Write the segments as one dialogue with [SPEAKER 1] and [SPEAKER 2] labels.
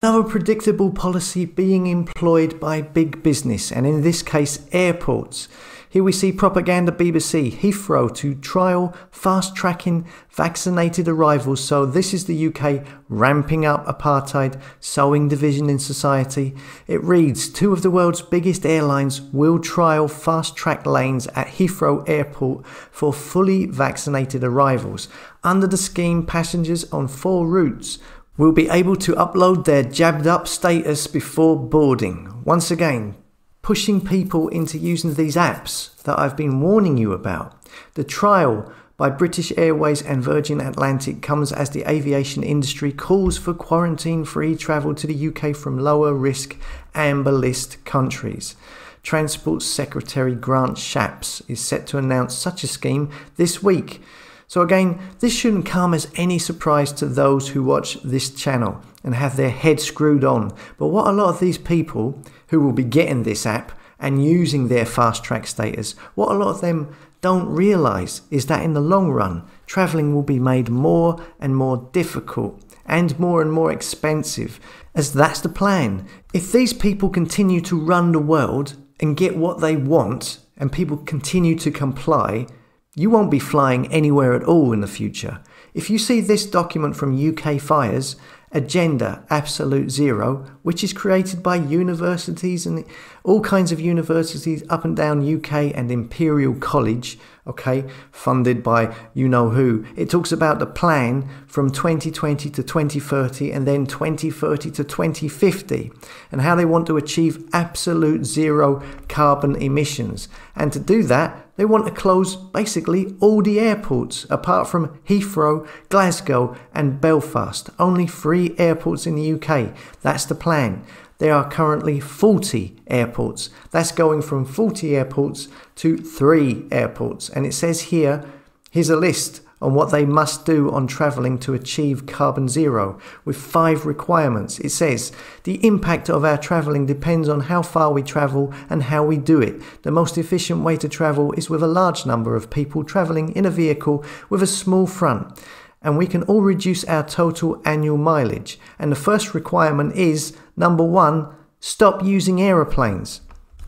[SPEAKER 1] Another predictable policy being employed by big business, and in this case airports. Here we see propaganda BBC, Heathrow to trial fast-tracking vaccinated arrivals. So this is the UK ramping up apartheid, sowing division in society. It reads, 2 of the world's biggest airlines will trial fast-track lanes at Heathrow Airport for fully vaccinated arrivals. Under the scheme, passengers on 4 routes will be able to upload their jabbed up status before boarding. Once again, pushing people into using these apps that I've been warning you about. The trial by British Airways and Virgin Atlantic comes as the aviation industry calls for quarantine-free travel to the UK from lower-risk amber list countries. Transport Secretary Grant Shapps is set to announce such a scheme this week. So again, this shouldn't come as any surprise to those who watch this channel and have their head screwed on. But what a lot of these people who will be getting this app and using their fast track status, what a lot of them don't realise is that in the long run, travelling will be made more and more difficult and more expensive, as that's the plan. If these people continue to run the world and get what they want and people continue to comply, you won't be flying anywhere at all in the future. If you see this document from UK Fire's Agenda Absolute Zero, which is created by universities and all kinds of universities up and down UK and Imperial College, okay, funded by you know who. It talks about the plan from 2020 to 2030 and then 2030 to 2050 and how they want to achieve absolute zero carbon emissions. And to do that, they want to close basically all the airports apart from Heathrow, Glasgow and Belfast. Only 3 airports in the UK. That's the plan. There are currently 40 airports. That's going from 40 airports to 3 airports. And it says here, here's a list on what they must do on travelling to achieve carbon zero with 5 requirements. It says, the impact of our travelling depends on how far we travel and how we do it. The most efficient way to travel is with a large number of people travelling in a vehicle with a small front. And we can all reduce our total annual mileage. And the first requirement is, number 1, stop using aeroplanes.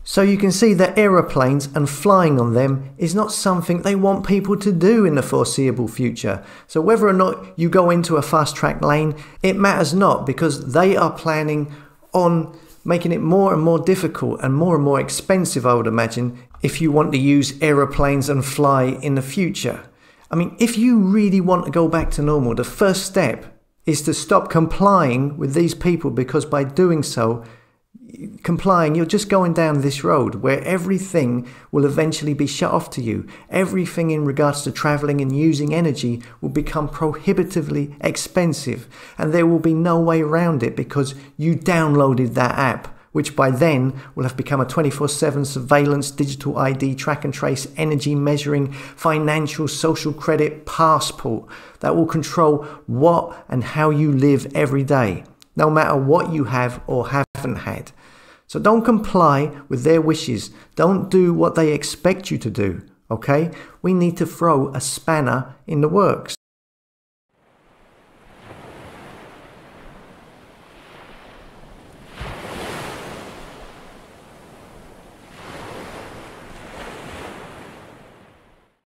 [SPEAKER 1] So you can see that aeroplanes and flying on them is not something they want people to do in the foreseeable future. So whether or not you go into a fast track lane, it matters not, because they are planning on making it more and more difficult and more expensive, I would imagine, if you want to use aeroplanes and fly in the future. I mean, if you really want to go back to normal, the first step is to stop complying with these people, because by doing so, complying, you're just going down this road where everything will eventually be shut off to you. Everything in regards to traveling and using energy will become prohibitively expensive, and there will be no way around it because you downloaded that app, which by then will have become a 24/7 surveillance, digital ID, track and trace, energy measuring, financial, social credit passport that will control what and how you live every day, no matter what you have or haven't had. So don't comply with their wishes. Don't do what they expect you to do, okay? We need to throw a spanner in the works.